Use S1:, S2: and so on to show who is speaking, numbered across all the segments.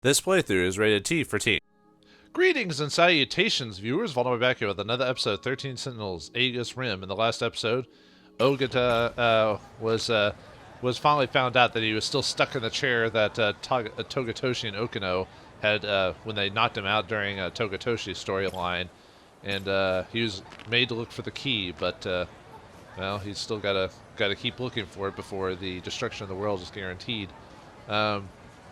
S1: This playthrough is rated T for teen.
S2: Greetings and salutations, viewers. Vauldemare back here with another episode, 13 Sentinels, Aegis Rim. In the last episode, Ogata was finally found out that he was still stuck in the chair that Togatoshi and Okino had when they knocked him out during Togatoshi's storyline, and he was made to look for the key, but well, he's still gotta keep looking for it before the destruction of the world is guaranteed.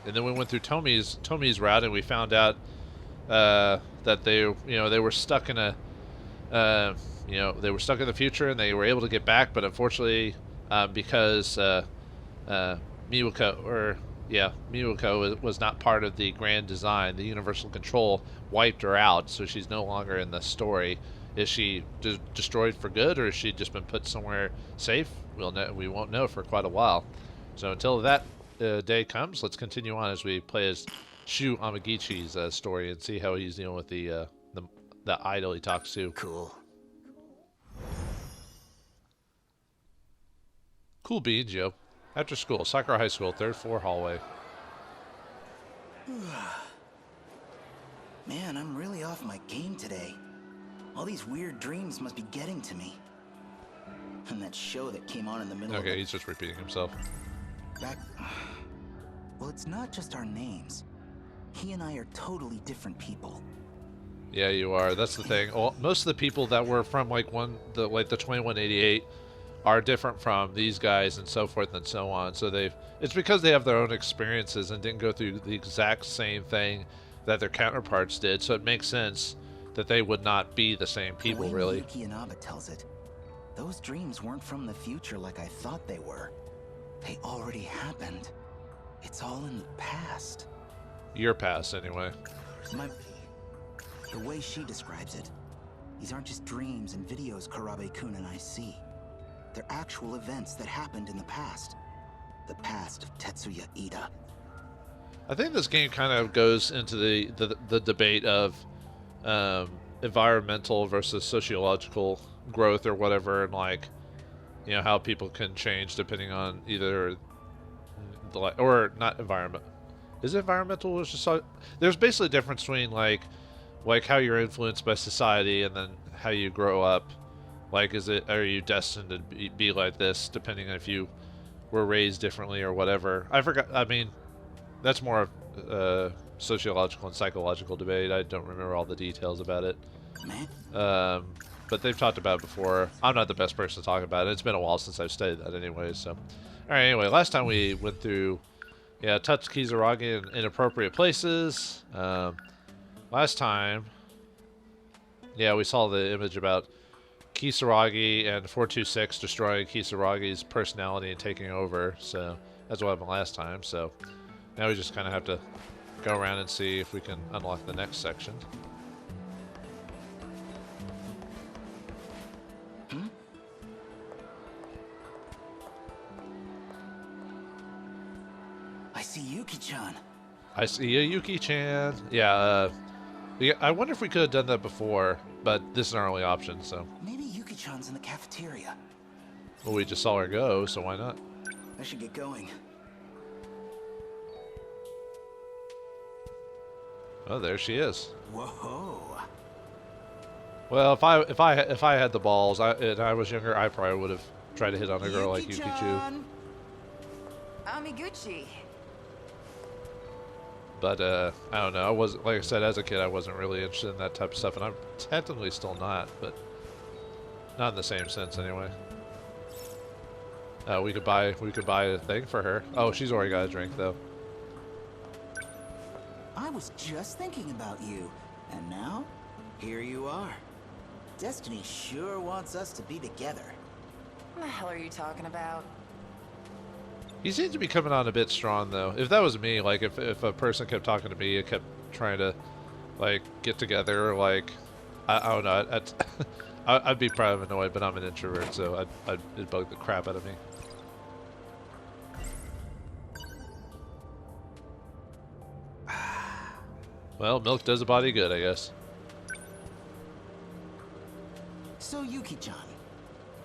S2: And then we went through Tomi's route, and we found out that they were stuck in they were stuck in the future, and they were able to get back, but unfortunately, because Miwako was not part of the grand design, the universal control wiped her out, so she's no longer in the story. Is she destroyed for good, or has she just been put somewhere safe? We won't know for quite a while. So until that day comes, let's continue on as we play as Shu Amagichi's story and see how he's dealing with the idol he talks to. Cool beans, yo. After school, Sakura High School, 3rd floor hallway.
S3: Man, I'm really off my game today. All these weird dreams must be getting to me. And that show that came on in the middle of
S2: Okay, he's just repeating himself.
S3: Well, it's not just our names. He and I are totally different people.
S2: Yeah, you are. That's the thing. Well, most of the people that were from the 2188 are different from these guys and so forth and so on. So it's because they have their own experiences and didn't go through the exact same thing that their counterparts did. So it makes sense that they would not be the same people,
S3: the way
S2: really.
S3: Yuki and Abba tells it, those dreams weren't from the future like I thought they were. They already happened. It's all in the past.
S2: Your past, anyway.
S3: The way she describes it, these aren't just dreams and videos Karabe-kun and I see. They're actual events that happened in the past. The past of Tetsuya Ida.
S2: I think this game kind of goes into the debate of environmental versus sociological growth or whatever, and how people can change depending on either or not environment. Is it environmental or just there's basically a difference between like how you're influenced by society and then how you grow up. Are you destined to be like this depending on if you were raised differently or whatever? I forgot. I mean, that's more of sociological and psychological debate. I don't remember all the details about it. But they've talked about it before. I'm not the best person to talk about it. It's been a while since I've studied that anyway. So, all right. Anyway, last time we went through, touch Kizuragi in inappropriate places. Last time, we saw the image about Kisaragi and 426 destroying Kisaragi's personality and taking over. So that's what happened last time. So now we just kind of have to go around and see if we can unlock the next section.
S3: I see Yuki-chan.
S2: I see a Yuki-chan. Yeah, I wonder if we could have done that before, but this is our only option, so.
S3: Maybe Yuki-chan's in the cafeteria.
S2: Well, we just saw her go, so why not?
S3: I should get going.
S2: Oh, there she is.
S3: Whoa.
S2: Well, if I had the balls and I was younger, I probably would have tried to hit on a girl like Yuki-chan.
S4: Amiguchi.
S2: But I don't know. I wasn't, like I said, as a kid, I wasn't really interested in that type of stuff, and I'm technically still not, but not in the same sense anyway. We could buy a thing for her. Oh, she's already got a drink though.
S3: I was just thinking about you, and now here you are. Destiny sure wants us to be together.
S4: What the hell are you talking about?
S2: He seems to be coming on a bit strong, though. If that was me, if a person kept talking to me and kept trying to, get together, I don't know, I'd be probably annoyed, but I'm an introvert, so it'd bug the crap out of me. Well, milk does a body good, I guess.
S3: So, Yuki-chan,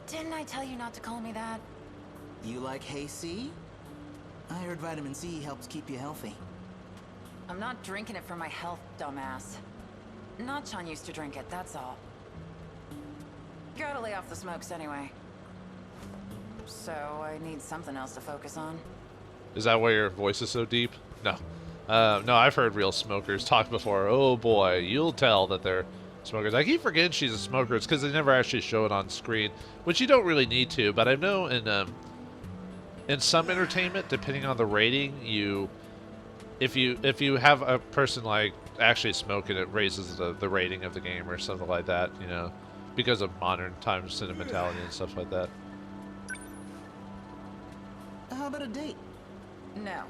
S4: Didn't I tell you not to call me that?
S3: you like Hey C? I heard vitamin C helps keep you healthy.
S4: I'm not drinking it for my health, dumbass. Nachan used to drink it, that's all. Gotta lay off the smokes anyway. So I need something else to focus on.
S2: Is that why your voice is so deep? No. No, I've heard real smokers talk before. Oh boy, you'll tell that they're smokers. I keep forgetting she's a smoker. It's because they never actually show it on screen, which you don't really need to. But I know in some entertainment, depending on the rating, if you have a person like actually smoking, it raises the rating of the game or something like that. You know, because of modern times sentimentality and stuff like that.
S3: How about a date?
S4: No.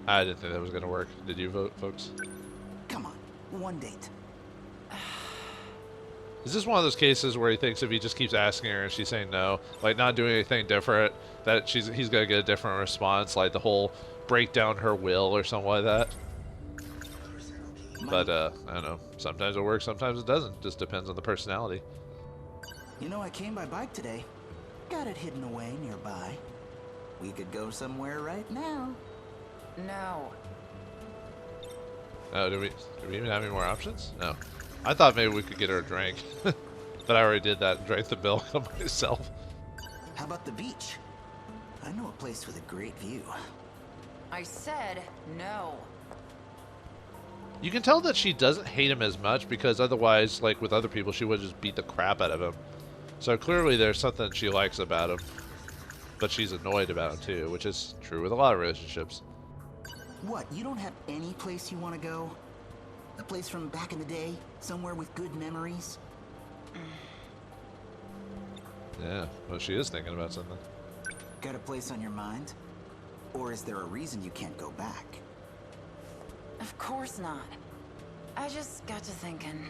S2: I didn't think that was going to work. Did you vote, folks?
S3: Come on, one date.
S2: Is this one of those cases where he thinks if he just keeps asking her and she's saying no, like not doing anything different, that he's going to get a different response, like the whole break down her will or something like that? But, I don't know. Sometimes it works, sometimes it doesn't. Just depends on the personality.
S3: You know, I came by bike today. Got it hidden away nearby. We could go somewhere right now.
S4: No.
S2: Oh, do we even have any more options? No. I thought maybe we could get her a drink. But I already did that and drank the milk on myself.
S3: How about the beach? I know a place with a great view.
S4: I said no.
S2: You can tell that she doesn't hate him as much because otherwise, like with other people, she would just beat the crap out of him. So clearly there's something she likes about him. But she's annoyed about him too, which is true with a lot of relationships.
S3: What, you don't have any place you want to go? A place from back in the day? Somewhere with good memories?
S2: Yeah, well, she is thinking about something.
S3: Got a place on your mind? Or is there a reason you can't go back?
S4: Of course not. I just got to thinking.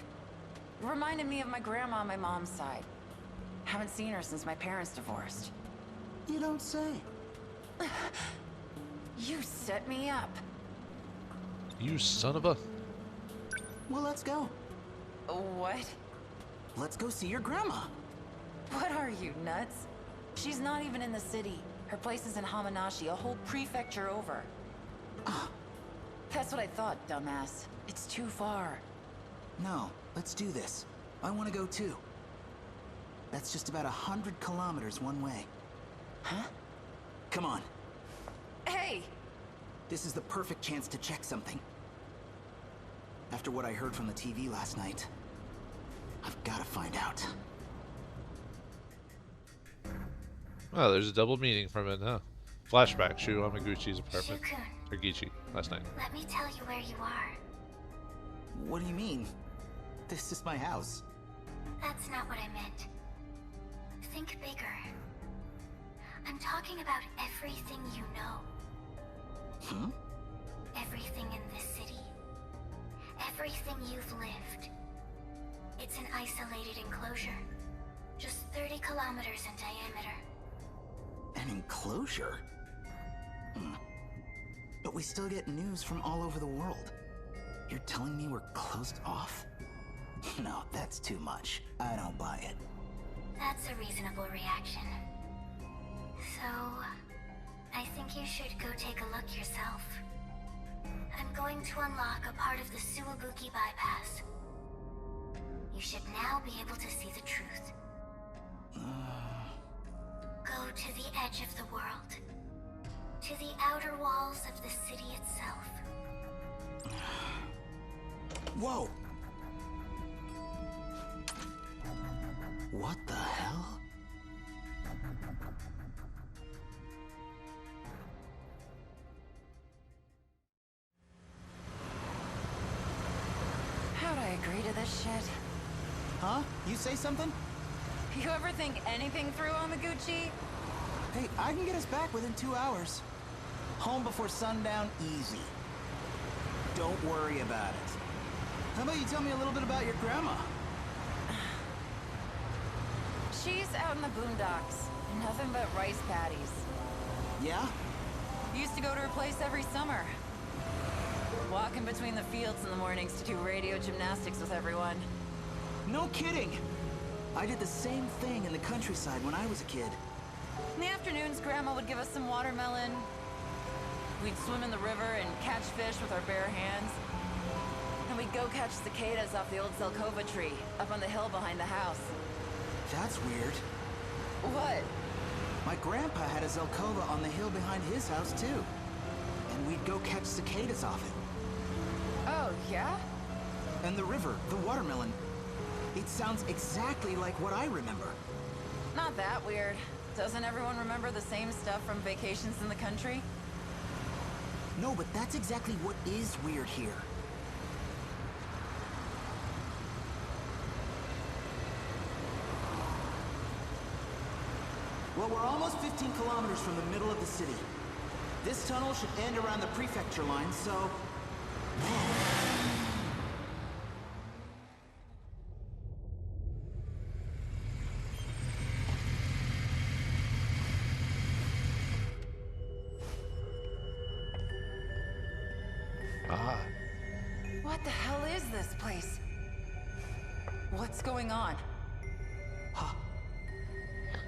S4: Reminded me of my grandma on my mom's side. Haven't seen her since my parents divorced.
S3: You don't say.
S4: You set me up.
S2: You son of a...
S3: Well, let's go.
S4: What?
S3: Let's go see your grandma.
S4: What are you, nuts? She's not even in the city. Her place is in Hamanashi, a whole prefecture over. That's what I thought, dumbass. It's too far.
S3: No, let's do this. I want to go too. That's just about 100 kilometers one way.
S4: Huh?
S3: Come on.
S4: Hey!
S3: This is the perfect chance to check something. After what I heard from the TV last night, I've got to find out.
S2: Oh, there's a double meaning from it, huh? Flashback, Shu Amaguchi's apartment.
S5: Shu-kun,
S2: Or Gichi, last night.
S5: let me tell you where you are.
S3: What do you mean? This is my house.
S5: That's not what I meant. Think bigger. I'm talking about everything you know.
S3: Hmm?
S5: Everything in this city. Everything you've lived. It's an isolated enclosure. Just 30 kilometers in diameter.
S3: An enclosure? But we still get news from all over the world. You're telling me we're closed off? No, that's too much. I don't buy it.
S5: That's a reasonable reaction. So, I think you should go take a look yourself. I'm going to unlock a part of the Suwabuki bypass. You should now be able to see the truth. Go to the edge of the world. To the outer walls of the city itself.
S3: Whoa! What the hell?
S4: How'd I agree to this shit?
S3: Huh? You say something?
S4: You ever think anything through, Amaguchi?
S3: Hey, I can get us back within 2 hours. Home before sundown, easy. Don't worry about it. How about you tell me a little bit about your grandma?
S4: She's out in the boondocks. Nothing but rice paddies.
S3: Yeah?
S4: Used to go to her place every summer. Walking between the fields in the mornings to do radio gymnastics with everyone.
S3: No kidding! I did the same thing in the countryside when I was a kid.
S4: In the afternoons, Grandma would give us some watermelon. We'd swim in the river and catch fish with our bare hands. And we'd go catch cicadas off the old Zelkova tree up on the hill behind the house.
S3: That's weird.
S4: What?
S3: My grandpa had a Zelkova on the hill behind his house, too. And we'd go catch cicadas off it.
S4: Oh, yeah?
S3: And the river, the watermelon. It sounds exactly like what I remember.
S4: Not that weird. Doesn't everyone remember the same stuff from vacations in the country?
S3: No, but that's exactly what is weird here. Well, we're almost 15 kilometers from the middle of the city. This tunnel should end around the prefecture line, so...
S2: Ah.
S4: What the hell is this place? What's going on?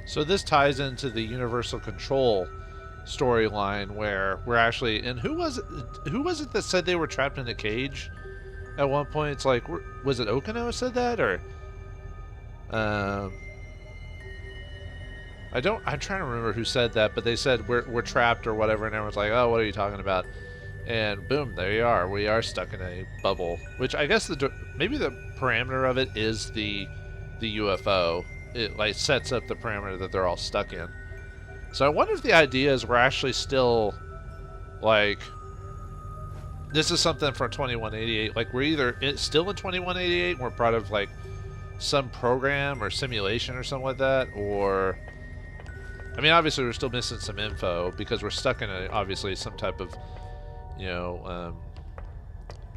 S2: So this ties into the Universal Control storyline where we're actually, and who was it that said they were trapped in a cage at one point? It's like, was it Okino who said that, or I'm trying to remember who said that, but they said we're trapped or whatever, and everyone's like, oh, what are you talking about? And boom, there you are. We are stuck in a bubble, which I guess maybe the parameter of it is the UFO. It like sets up the parameter that they're all stuck in. So I wonder if the idea is we're actually still like, this is something from 2188. Like we're either still in 2188 and we're part of like some program or simulation or something like that, or I mean obviously we're still missing some info because we're stuck in obviously some type of, you know,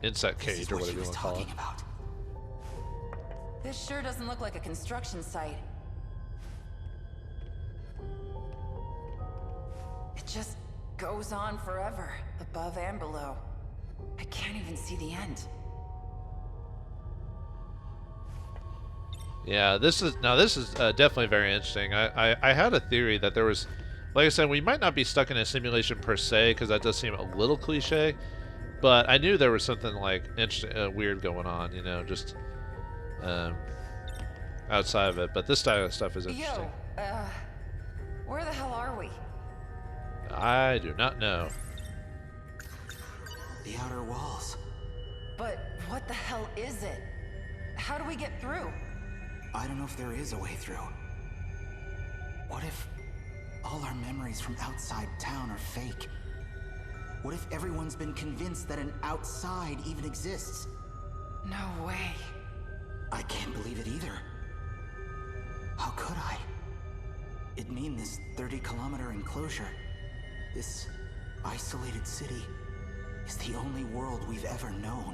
S2: insect cage or whatever you want to call it.
S4: This sure doesn't look like a construction site. It just goes on forever, above and below. I can't even see the end.
S2: Yeah, this is definitely very interesting. I had a theory that there was, like I said, we might not be stuck in a simulation per se, because that does seem a little cliche, but I knew there was something like interesting, weird going on, you know, just outside of it. But this type of stuff is interesting.
S4: Yo, where the hell are we?
S2: I do not know.
S3: The outer walls.
S4: But what the hell is it? How do we get through?
S3: I don't know if there is a way through. What if all our memories from outside town are fake? What if everyone's been convinced that an outside even exists?
S4: No way.
S3: I can't believe it either. How could I? It'd mean this 30-kilometer enclosure, this isolated city, is the only world we've ever known.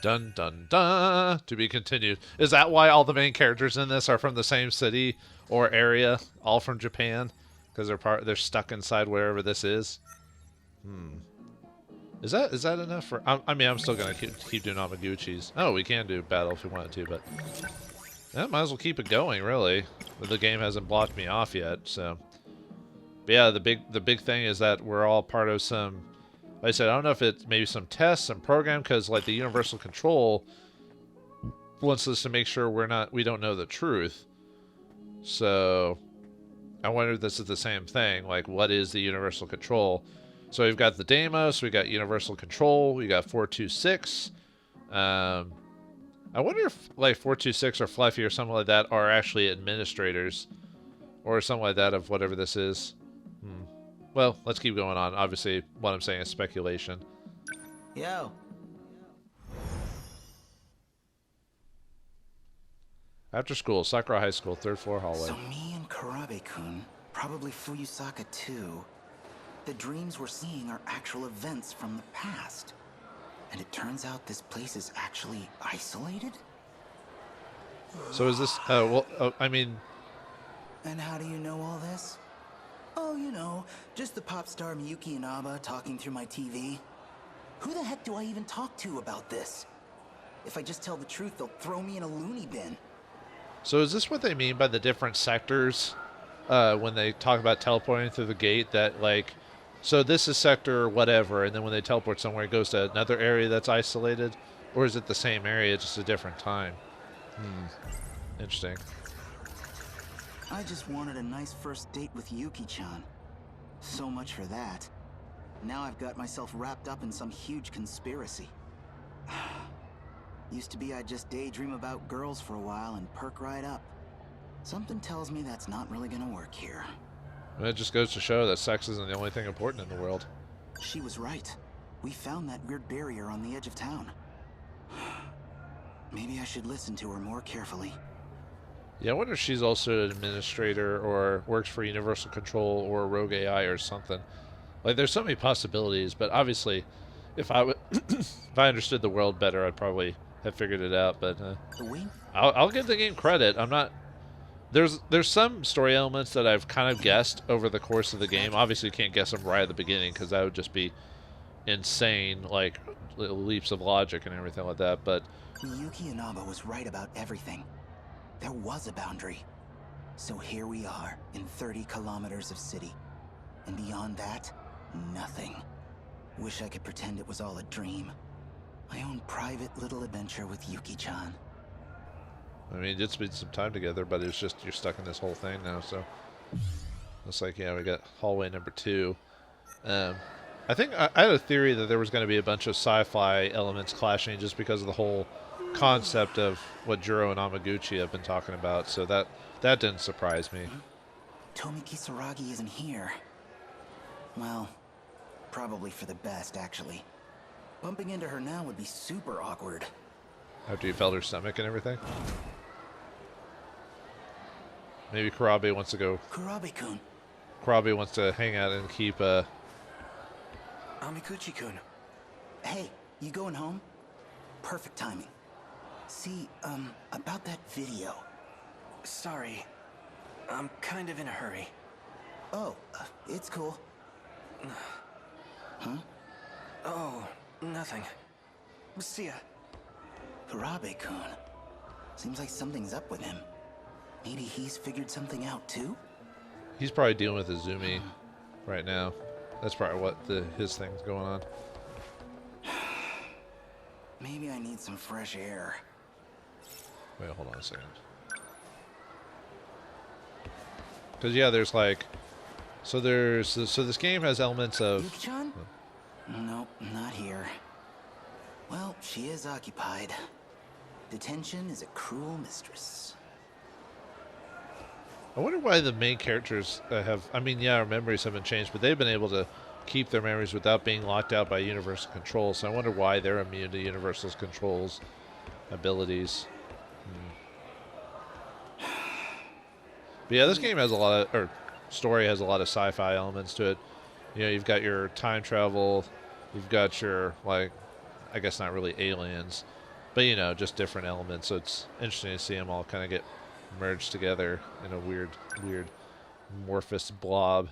S2: Dun dun dun. To be continued. Is that why all the main characters in this are from the same city or area, all from Japan? Because they're stuck inside wherever this is. Is that enough for? I mean, I'm still gonna keep doing Amaguchis. Oh, we can do battle if we wanted to, but might as well keep it going, really. But the game hasn't blocked me off yet, so. But yeah, the big thing is that we're all part of some. Like I said, I don't know if it's maybe some tests, some program, because like the Universal Control wants us to make sure we don't know the truth. So I wonder if this is the same thing. Like, what is the Universal Control? So we've got the Deimos, we got Universal Control, we got 426. I wonder if like 426 or Fluffy or something like that are actually administrators or something like that of whatever this is. Well, let's keep going on. Obviously, what I'm saying is speculation.
S3: Yo.
S2: After school, Sakura High School, 3rd floor hallway.
S3: So me and Karabe-kun, probably Fuyusaka too, the dreams we're seeing are actual events from the past. And it turns out this place is actually isolated?
S2: So is this, I mean...
S3: And how do you know all this? Oh, you know, just the pop star Miyuki Inaba talking through my TV. Who the heck do I even talk to about this? If I just tell the truth, they'll throw me in a loony bin.
S2: So is this what they mean by the different sectors when they talk about teleporting through the gate that like, so this is sector whatever, and then when they teleport somewhere, it goes to another area that's isolated, or is it the same area, just a different time? Interesting.
S3: I just wanted a nice first date with Yuki-chan. So much for that. Now I've got myself wrapped up in some huge conspiracy. Used to be I'd just daydream about girls for a while and perk right up. Something tells me that's not really gonna work here.
S2: And it just goes to show that sex isn't the only thing important in the world.
S3: She was right. We found that weird barrier on the edge of town. Maybe I should listen to her more carefully.
S2: Yeah, I wonder if she's also an administrator or works for Universal Control or Rogue AI or something. Like, there's so many possibilities, but obviously, if I understood the world better, I'd probably have figured it out. But I'll give the game credit. I'm not. There's some story elements that I've kind of guessed over the course of the game. Obviously, you can't guess them right at the beginning because that would just be insane, like leaps of logic and everything like that. But
S3: Yuki Inaba was right about everything. There was a boundary. So here we are in 30 kilometers of city. And beyond that, nothing. Wish I could pretend it was all a dream. My own private little adventure with Yuki-chan.
S2: I mean, you did spend some time together, but it's just you're stuck in this whole thing now. So it's like, yeah, we got hallway number 2. I think I had a theory that there was going to be a bunch of sci-fi elements clashing just because of the whole concept of what Juro and Amaguchi have been talking about. So that didn't surprise me.
S3: Tomi Kisaragi isn't here. Well, probably for the best, actually. Bumping into her now would be super awkward.
S2: After you felt her stomach and everything? Maybe Kurabe wants to go...
S3: Kurabe-kun.
S2: Kurabe wants to hang out and keep,
S3: Amikuchi-kun. Hey, you going home? Perfect timing. See, about that video.
S6: Sorry. I'm kind of in a hurry.
S3: Oh, it's cool. Huh?
S6: Oh, nothing. See ya.
S3: Kurabe-kun. Seems like something's up with him. Maybe he's figured something out too?
S2: He's probably dealing with Izumi right now. That's probably what his thing's going on.
S3: Maybe I need some fresh air.
S2: Wait, hold on a second. Because, yeah, there's like... So this game has elements of...
S3: Yuki-chan? Nope, not here. Well, she is occupied. Detention is a cruel mistress.
S2: I wonder why the main characters have... I mean, yeah, our memories haven't changed, but they've been able to keep their memories without being locked out by Universal Control, so I wonder why they're immune to Universal's Control's abilities. But yeah, this game has a lot of... Or, story has a lot of sci-fi elements to it. You know, you've got your time travel, you've got your, like... I guess not really aliens, but, you know, just different elements, so it's interesting to see them all kind of get merged together in a weird amorphous blob.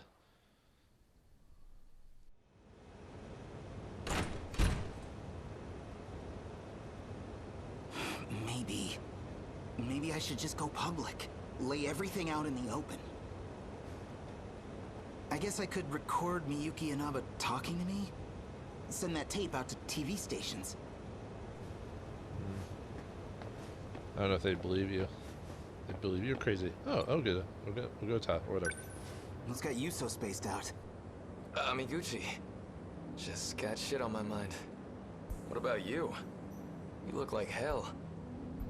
S3: Maybe I should just go public. Lay everything out in the open. I guess I could record Miyuki Inaba talking to me. Send that tape out to TV stations.
S2: I don't know if they'd believe you. They believe you're crazy. Oh, good. We'll go talk or whatever.
S3: What's got you so spaced out?
S6: Amiguchi. Just got shit on my mind. What about you? You look like hell.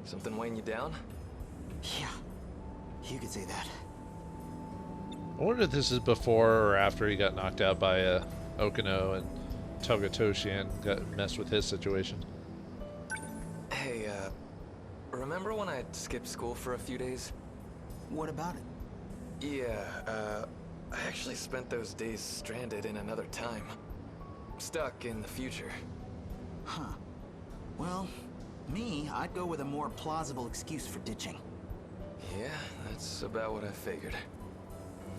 S6: Something weighing you down?
S3: Yeah, you could say that.
S2: I wonder if this is before or after he got knocked out by Okino and Togatoshi and got messed with his situation.
S6: Hey, remember when I skipped school for a few days?
S3: What about it?
S6: Yeah, I actually spent those days stranded in another time. Stuck in the future.
S3: Huh. Well, I'd go with a more plausible excuse for ditching.
S6: Yeah, that's about what I figured.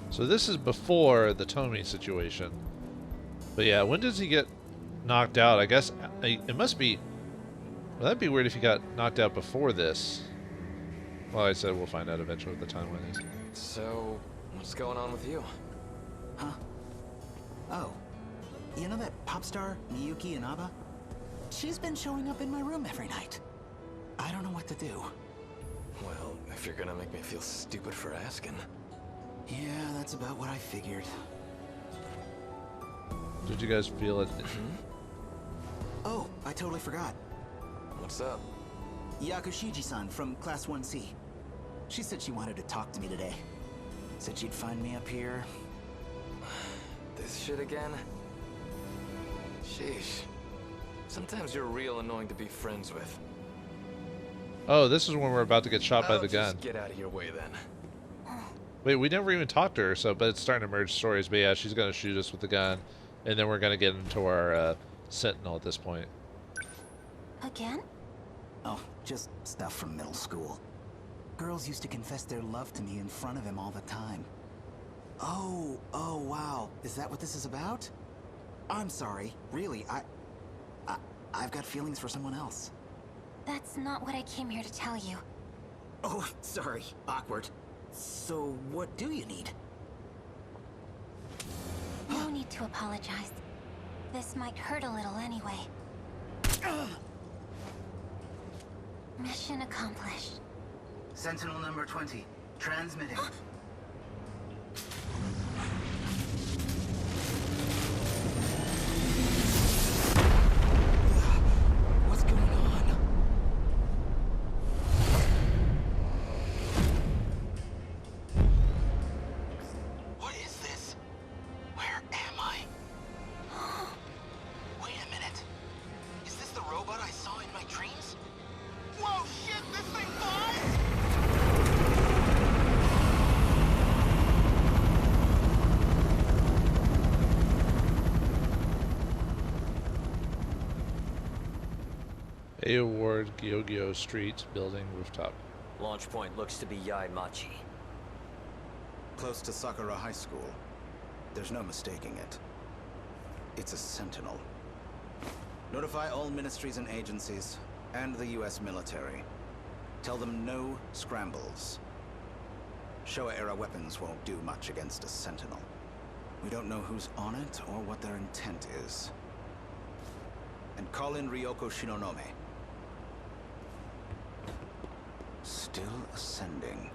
S2: So this is before the Tomi situation. But yeah, when does he get knocked out? I guess it must be... Well, that'd be weird if he got knocked out before this. Well, I said we'll find out eventually what the timeline is.
S6: So, What's going on with you?
S3: Huh? Oh. You know that pop star, Yuki Inaba? She's been showing up in my room every night. I don't know what to do.
S6: Well, if you're gonna make me feel stupid for asking.
S3: Yeah, that's about what I figured.
S2: Did you guys feel it?
S3: Oh, I totally forgot.
S6: What's up?
S3: Yakushiji-san from Class 1C. She said she wanted to talk to me today. Said she'd find me up here.
S6: This shit again? Sheesh. Sometimes you're real annoying to be friends with.
S2: Oh, this is when we're about to get shot by the gun.
S6: Just get out of your way then.
S2: Wait, we never even talked to her, so but it's starting to merge stories. But yeah, she's gonna shoot us with the gun, and then we're gonna get into our Sentinel at this point.
S5: Again?
S3: Oh, just stuff from middle school. Girls used to confess their love to me in front of him all the time. Oh, wow. Is that what this is about? I'm sorry. Really, I've got feelings for someone else.
S5: That's not what I came here to tell you.
S3: Oh, sorry. Awkward. So, what do you need?
S5: No need to apologize. This might hurt a little anyway. Mission accomplished.
S3: Sentinel number 20. Transmitting. What's going on? What is this? Where am I? Wait a minute. Is this the robot I saw in my dreams? Whoa, shit, this thing flies!
S2: A Award, Gyogyo Street, building rooftop.
S7: Launch point looks to be Yaimachi.
S3: Close to Sakura High School. There's no mistaking it. It's a Sentinel. Notify all ministries and agencies, and the US military. Tell them no scrambles. Showa-era weapons won't do much against a Sentinel. We don't know who's on it or what their intent is. And call in Ryoko Shinonome. Still ascending.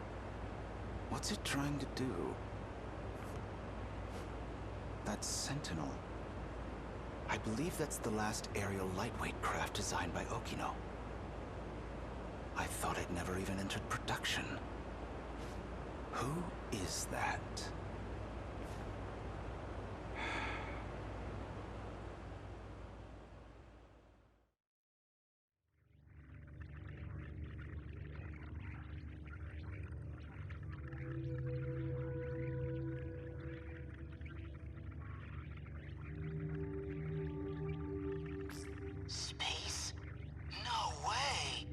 S3: What's it trying to do? That Sentinel. I believe that's the last aerial lightweight craft designed by Okino. I thought it never even entered production. Who is that? Space? No way!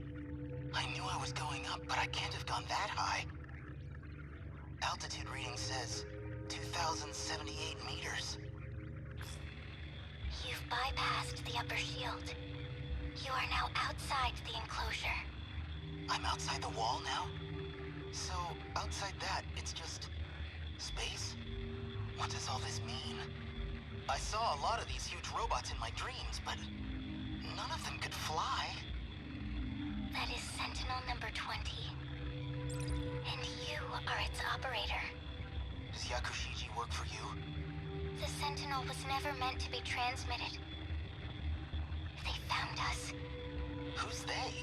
S3: I knew I was going up, but I can't have gone that high. Altitude reading says 2,078 meters.
S5: You've bypassed the upper shield. You are now outside the enclosure.
S3: I'm outside the wall now? So, outside that, it's just... space? What does all this mean? I saw a lot of these huge robots in my dreams, but... none of them could fly.
S5: That is Sentinel number 20. And you are its operator.
S3: Does Yakushiji work for you?
S5: The Sentinel was never meant to be transmitted. They found us.
S3: Who's they?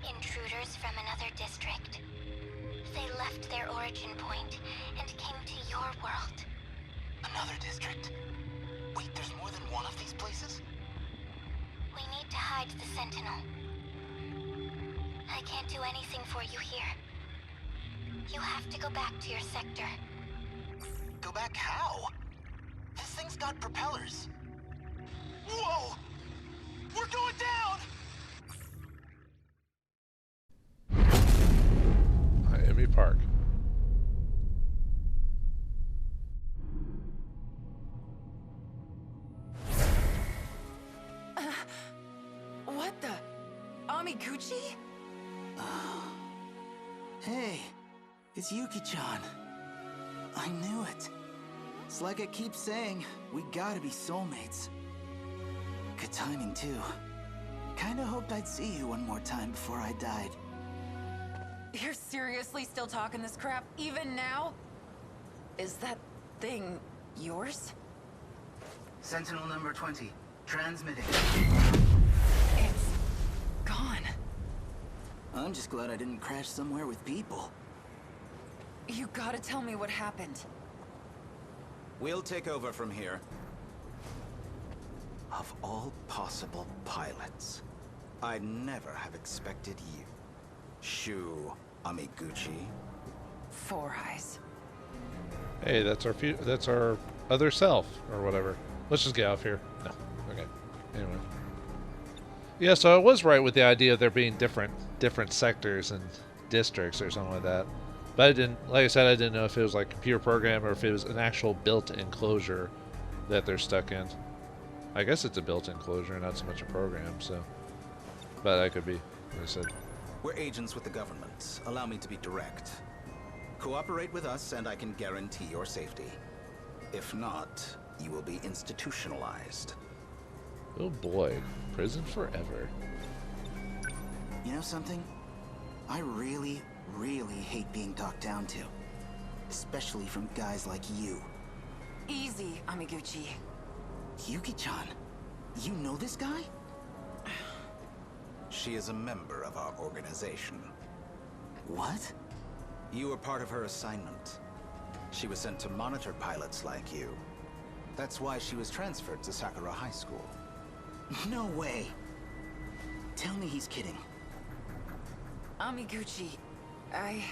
S5: Intruders from another district. They left their origin point and came to your world.
S3: Another district? Wait, there's more than one of these places?
S5: We need to hide the Sentinel. I can't do anything for you here. You have to go back to your sector.
S3: Go back how? This thing's got propellers. Whoa! We're going down!
S2: Miami Park.
S4: What the? Amiguchi?
S3: Hey, it's Yuki-chan. I knew it. It's like I keep saying, we gotta be soulmates. Good timing, too. Kinda hoped I'd see you one more time before I died.
S4: You're seriously still talking this crap, even now? Is that thing yours?
S3: Sentinel number 20, transmitting.
S4: It's gone.
S3: I'm just glad I didn't crash somewhere with people.
S4: You gotta tell me what happened.
S8: We'll take over from here. Of all possible pilots, I'd never have expected you. Shu Amiguchi.
S4: Four Eyes.
S2: Hey, that's our other self or whatever. Let's just get off here. No. Okay. Anyway. Yeah, so I was right with the idea of there being different sectors and districts or something like that. But I didn't, like I said, I didn't know if it was like a computer program or if it was an actual built enclosure that they're stuck in. I guess it's a built enclosure, not so much a program, so. But that could be, like I said.
S8: We're agents with the government. Allow me to be direct. Cooperate with us and I can guarantee your safety. If not, you will be institutionalized.
S2: Oh boy, prison forever.
S3: You know something? I really hate being talked down to. Especially from guys like you.
S4: Easy, Amiguchi.
S3: Yuki-chan, you know this guy?
S8: She is a member of our organization.
S3: What?
S8: You were part of her assignment. She was sent to monitor pilots like you. That's why she was transferred to Sakura High School.
S3: No way. Tell me he's kidding.
S4: Amiguchi,
S8: I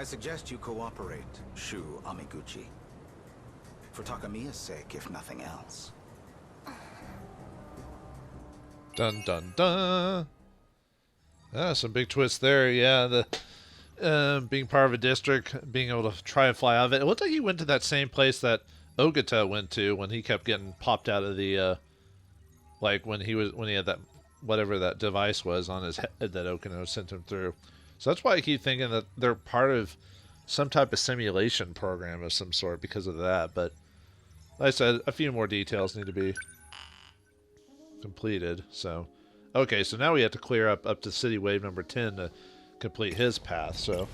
S8: suggest you cooperate, Shu Amiguchi. For Takamiya's sake, if nothing else.
S2: Dun dun dun. Ah, some big twists there. Yeah, the being part of a district, being able to try and fly out of it. It looked like he went to that same place that Ogata went to when he kept getting popped out of the like when he had that whatever that device was on his head that Okino sent him through. So that's why I keep thinking that they're part of some type of simulation program of some sort because of that. But like I said, a few more details need to be completed. So, okay, so now we have to clear up to City Wave number 10 to complete his path. So,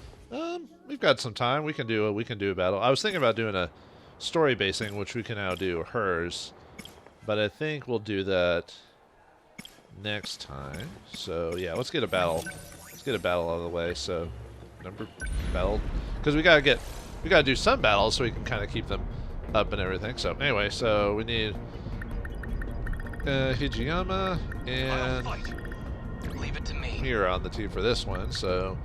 S2: we've got some time. We can do a battle. I was thinking about doing a story basing, which we can now do hers, but I think we'll do that next time. So yeah, let's get a battle. Let's get a battle out of the way. So battle, because we gotta do some battles so we can kind of keep them up and everything. So anyway, so we need Hijiyama and
S6: Leave it to me.
S2: Mira on the team for this one. So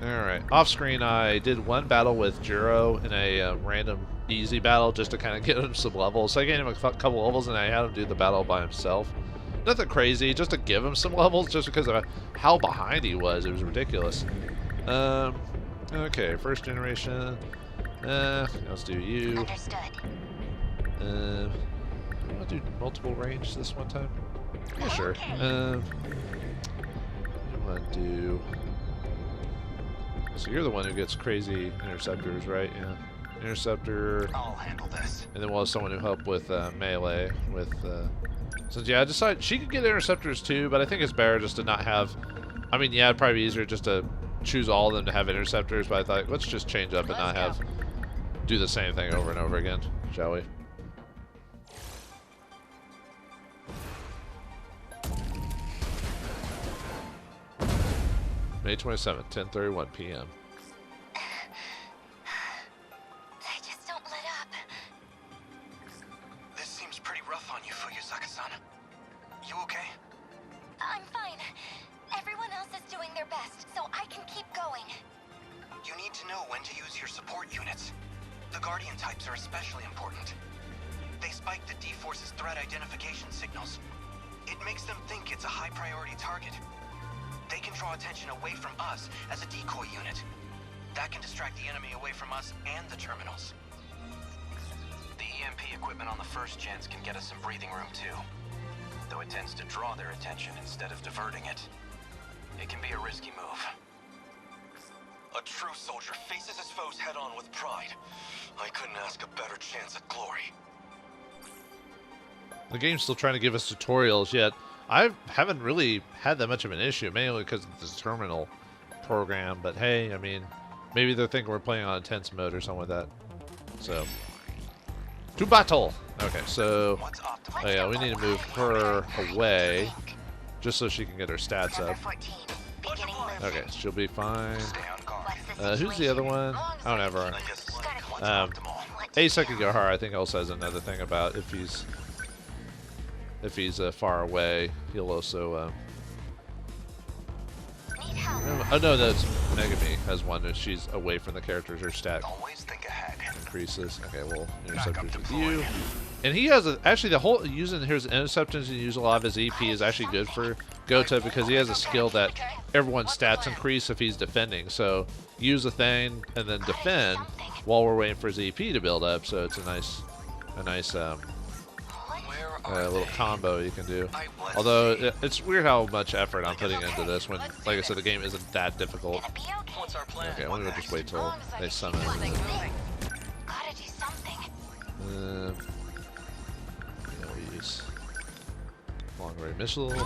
S2: alright, off screen I did one battle with Juro in a random easy battle just to kind of get him some levels. So I gave him a couple levels and I had him do the battle by himself. Nothing crazy, just to give him some levels just because of how behind he was. It was ridiculous. Okay, first generation. Let's do you.
S5: Understood.
S2: I'm gonna do multiple range this one time. Yeah, sure. I want to do. So you're the one who gets crazy interceptors, right? Yeah. Interceptor.
S6: I'll handle this.
S2: And then we'll have someone who help with melee. With so yeah, I decided she could get interceptors too, but I think it's better just to not have. I mean, yeah, it'd probably be easier just to choose all of them to have interceptors, but I thought let's just change up and not have do the same thing over and over again, shall we? May 27th, 10:31 p.m.
S5: I just don't let up.
S6: This seems pretty rough on you, Fuyusaka-san. You okay?
S5: I'm fine. Everyone else is doing their best, so I can keep going.
S6: You need to know when to use your support units. The Guardian types are especially important. They spike the D-Force's threat identification signals. It makes them think it's a high-priority target. They can draw attention away from us as a decoy unit. That can distract the enemy away from us and the terminals. The EMP equipment on the first gens can get us some breathing room too, though it tends to draw their attention instead of diverting it. It can be a risky move. A true soldier faces his foes head-on with pride. I couldn't ask a better chance at glory.
S2: The game's still trying to give us tutorials, yet I haven't really had that much of an issue, mainly because of this terminal program. But hey, I mean, maybe they're thinking we're playing on intense mode or something like that. So, to battle! Okay, so, oh yeah, we need to move her away, just so she can get her stats up. Okay, she'll be fine. Who's the other one? I don't have her. Sakimoto, I think, also has another thing about if he's far away, he'll also. Oh no, that's Megami has one. If she's away from the characters, her stat increases. Okay, we'll intercept with you. And he has actually the whole using his interceptors and use a lot of his EP is actually good for Gota because he has a skill that everyone's stats increase if he's defending. So use a thing and then defend while we're waiting for his EP to build up. So it's a nice little combo you can do. Although it's weird how much effort I'm putting into this when, like I said, the game isn't that difficult. Okay, I'm gonna just wait till they summon. We'll use long range missile. Yeah,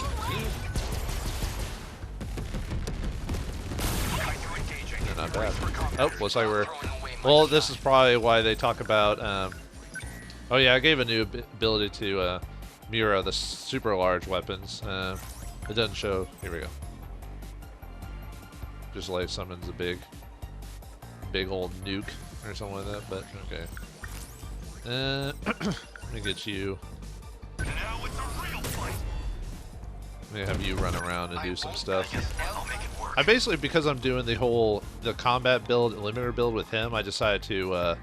S2: not bad. Oh, looks like we're. Well, this is probably why they talk about. Oh yeah, I gave a new ability to Mira, the super large weapons. It doesn't show. Here we go. Just like summons a big old nuke or something like that. But okay. Let me get you. Let me have you run around and do some stuff. I basically, because I'm doing the combat build, limiter build with him, I decided to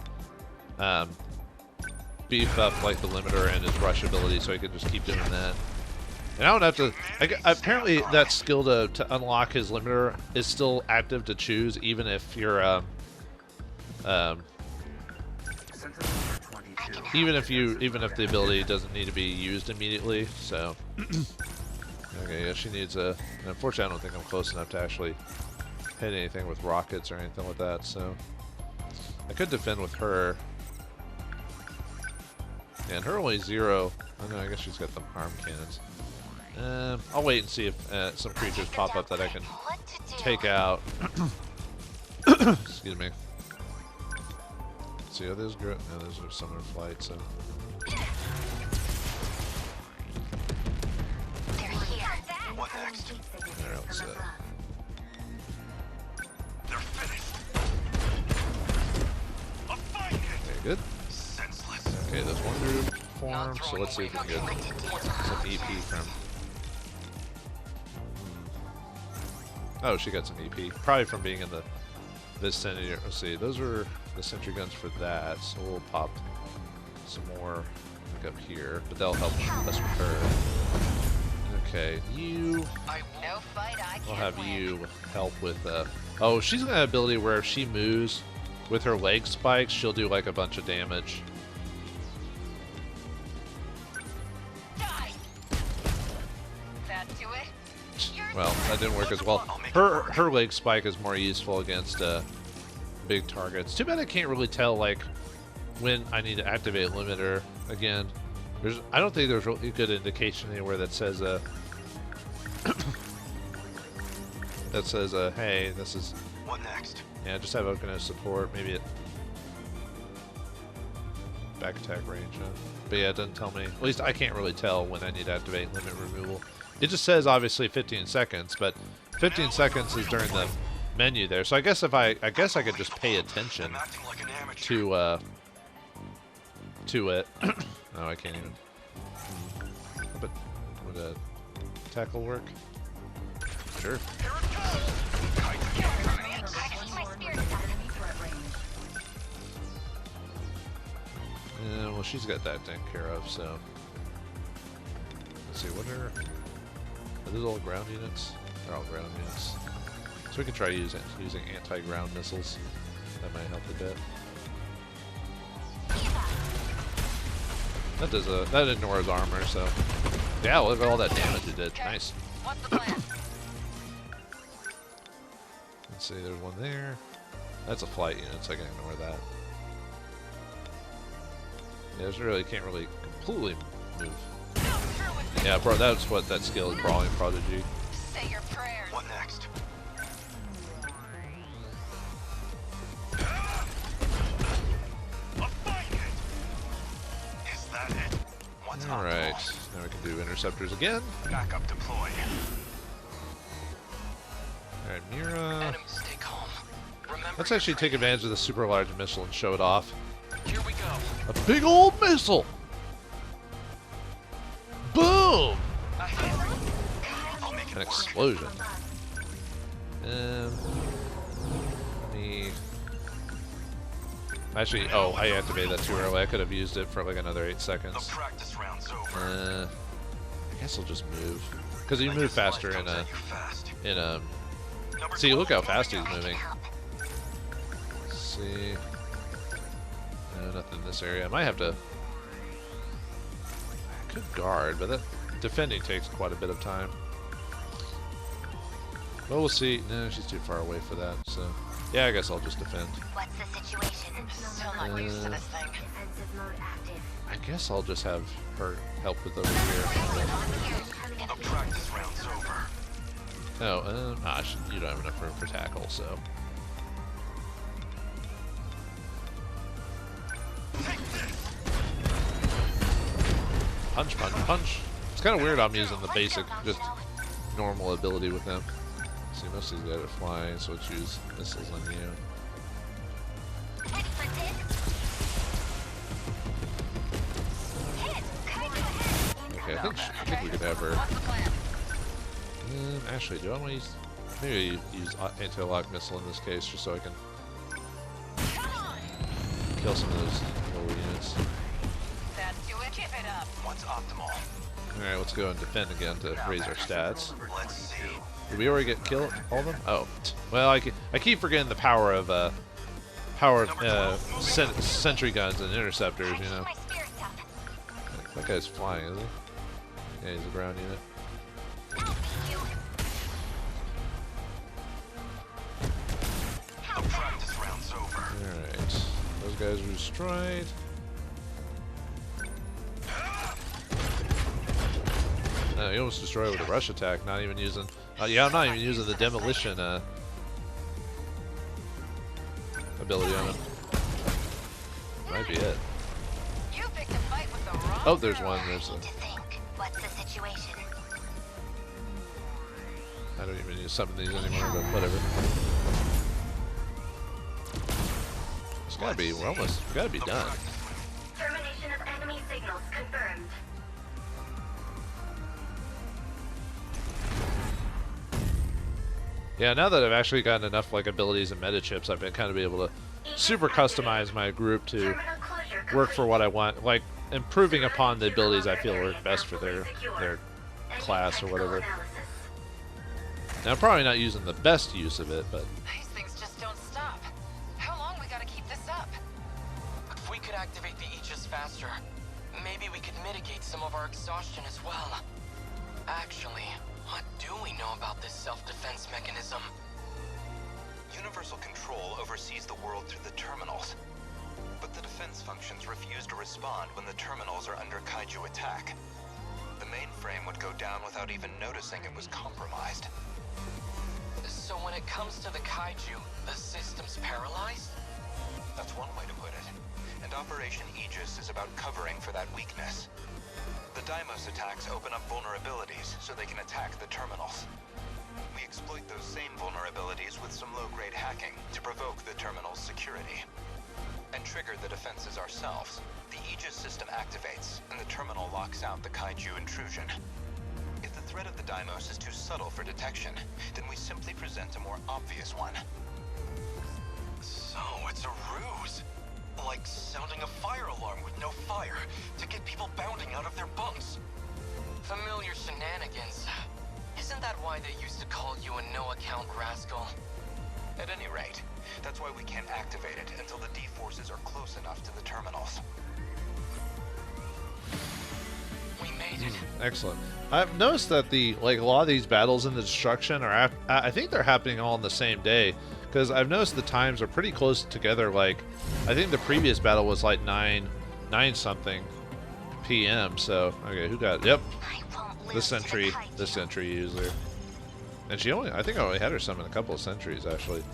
S2: beef up like the limiter and his rush ability, so I could just keep doing that. And I don't have to. Apparently, that skill to unlock his limiter is still active to choose, even if you're even if the ability doesn't need to be used immediately. So okay, yeah, she needs a. And unfortunately, I don't think I'm close enough to actually hit anything with rockets or anything like that. So I could defend with her. Yeah, and her only 0. Oh no, I guess she's got the arm cannons. I'll wait and see if some creatures pop up that I can take out. Excuse me. See, are those no, those are summoner flight, so.
S6: What next?
S2: There, let's
S6: They're finished.
S2: okay, good. Okay, there's one group formed, so let's see if we can get some EP from. Oh, she got some EP. Probably from being in the vicinity. Let's see, those are the sentry guns for that, so we'll pop some more like up here, but that'll help us with her. Okay, you. I'll have you help with. Oh, she's got an ability where if she moves with her leg spikes, she'll do like a bunch of damage. Well, that didn't work as well. Her leg spike is more useful against big targets. Too bad I can't really tell like when I need to activate limiter again. I don't think there's really good indication anywhere that says hey, this is.
S6: What next?
S2: Yeah, just have Okino support. Maybe it back attack range. But yeah, it doesn't tell me. At least I can't really tell when I need to activate limit removal. It just says obviously 15 seconds, but 15 seconds is during the menu there. So I guess I could just pay attention to it. No, I can't even. But would a tackle work? Sure. Yeah, well, she's got that taken care of, so. Let's see, what are those all ground units? They're all ground units. So we can try using anti-ground missiles. That might help a bit. That does that ignores armor, so yeah, look at all that damage it did. Nice.
S4: What's the plan?
S2: Let's see, there's one there. That's a flight unit, so I can ignore that. Yeah, this really can't really completely move. Yeah, bro, that's what that skill is, Brawling Prodigy.
S4: Say your prayers.
S6: What next? Is that it? What's
S2: Alright,
S6: optimal?
S2: now we can do interceptors again.
S6: Backup deployed.
S2: Alright, Mira.
S6: Enemies stay calm. Remember
S2: Let's
S6: your
S2: actually take
S6: training.
S2: advantage of the super large missile and show it off.
S6: Here we go.
S2: A big old missile! Boom!
S6: I'll make it
S2: An
S6: work.
S2: explosion. Let me... Actually, oh, I activated that too early. I could have used it for like another 8
S6: The
S2: seconds.
S6: practice round's over.
S2: I guess I'll just move. Because you move faster in a... In a...
S6: Number
S2: See, look how
S6: 12
S2: fast he's
S6: moving out.
S2: moving. Let's see... No, nothing in this area. I might have to... I could guard, but that defending takes quite a bit of time. Well, we'll see. No, she's too far away for that, so... Yeah, I guess I'll just defend.
S5: What's the situation?
S4: Still not used to this thing.
S5: Defensive mode active.
S2: I guess I'll just have her help with over here.
S6: The practice round's over.
S2: Oh, you don't have enough room for tackle, so... Punch, punch, punch. It's kind of weird I'm using the basic, just normal ability with them. See, most of these guys are flying, so let's use missiles on you. Okay, I think we could have her. Actually, do I want to use... Maybe use anti-lock missile in this case, just so I can kill some of those little units.
S4: That's do it. Keep it up.
S6: What's optimal?
S2: Alright, let's go and defend again to raise our stats.
S6: Let's see.
S2: Did we already get killed all of them? Oh, well, I keep forgetting the power of sentry guns and interceptors. You know, that guy's flying, isn't he? Yeah, he's a ground unit.
S6: The practice round's over.
S2: All right, those guys are destroyed. He almost destroyed with a rush attack. Not even using. Yeah, I'm not even using the demolition ability on him. Might be it.
S4: You picked a fight with the wrong
S2: Oh, there's
S4: girl.
S2: one. There's a.
S5: What's the situation?
S2: I don't even use some of these anymore, but whatever. It's gotta be. We're almost. We gotta be done.
S5: Termination of enemy signals confirmed.
S2: Yeah, now that I've actually gotten enough like abilities and meta chips, I've been kind of able to super customize my group to work for what I want, like improving upon the abilities I feel work best for their class or whatever. Now, I'm probably not using the best use of it, but
S4: These things just don't stop. How long we gotta keep this up?
S9: If we could activate the Aegis faster, maybe we could mitigate some of our exhaustion as well. Actually, what do we know about this self-defense mechanism?
S6: Universal Control oversees the world through the terminals. But the defense functions refuse to respond when the terminals are under Kaiju attack. The mainframe would go down without even noticing it was compromised.
S9: So when it comes to the Kaiju, the system's paralyzed?
S6: That's one way to put it. And Operation Aegis is about covering for that weakness. The Deimos attacks open up vulnerabilities so they can attack the terminals. We exploit those same vulnerabilities with some low-grade hacking to provoke the terminal's security. And trigger the defenses ourselves. The Aegis system activates, and the terminal locks out the Kaiju intrusion. If the threat of the Deimos is too subtle for detection, then we simply present a more obvious one.
S9: So it's a ruse. Like sounding a fire alarm with no fire to get people bounding out of their bunks. Familiar shenanigans. Isn't that why they used to call you a no-account rascal?
S6: At any rate, that's why we can't activate it until the D-forces are close enough to the terminals.
S9: We made it.
S2: excellent. I've noticed that a lot of these battles in the destruction are I think they're happening all on the same day, Because I've noticed the times are pretty close together. Like, I think the previous battle was like 9 something p.m. So, okay, who got, yep, the sentry user. And she only, I think I only had her summon a couple of sentries actually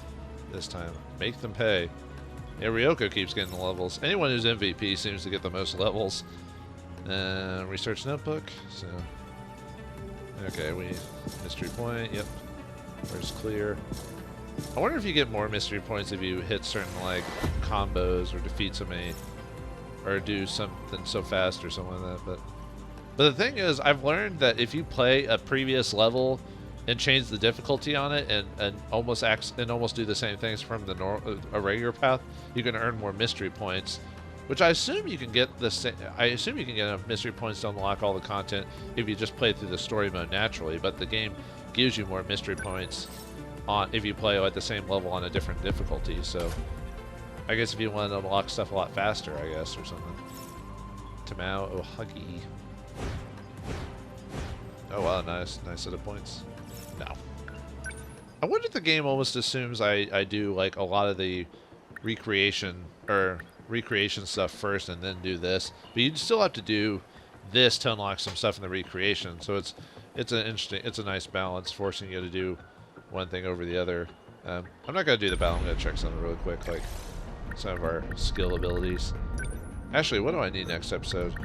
S2: this time. Make them pay. Yeah, Ryoko keeps getting the levels. Anyone who's MVP seems to get the most levels. Research notebook, so. Okay, we, mystery point, yep. Where's clear? I wonder if you get more mystery points if you hit certain, like, combos or defeat somebody, or do something so fast or something like that, but the thing is, I've learned that if you play a previous level and change the difficulty on it and almost do the same things from a regular path, you can earn more mystery points, which I assume you can get enough mystery points to unlock all the content if you just play through the story mode naturally, but the game gives you more mystery points if you play at the same level on a different difficulty. So I guess if you want to unlock stuff a lot faster, I guess, or something. Tamao, oh, Huggy. Oh wow, nice set of points. No. I wonder if the game almost assumes I do like a lot of the recreation stuff first and then do this, but you still have to do this to unlock some stuff in the recreation. So it's a nice balance, forcing you to do one thing over the other. I'm not gonna do the battle. I'm gonna check something really quick, like some of our skill abilities. Actually, what do I need next episode?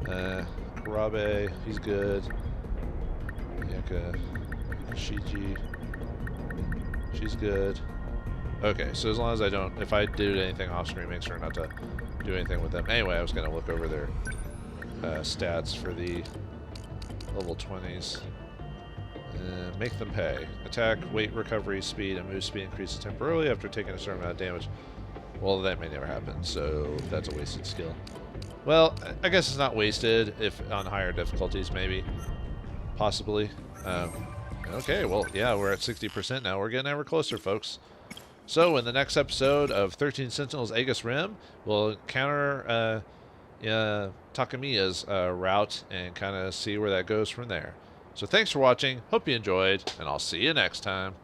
S2: Kurabe, he's good. Yaka, Shiji, she's good. Okay, so as long as if I do anything off screen, make sure not to do anything with them. Anyway, I was gonna look over their stats for the level 20s. Make them pay. Attack, weight recovery, speed, and move speed increases temporarily after taking a certain amount of damage. Well, that may never happen, so that's a wasted skill. Well, I guess it's not wasted if on higher difficulties, maybe. Possibly. Okay, well, yeah, we're at 60% now. We're getting ever closer, folks. So, in the next episode of 13 Sentinels Aegis Rim, we'll encounter Takamiya's route and kind of see where that goes from there. So thanks for watching, hope you enjoyed, and I'll see you next time.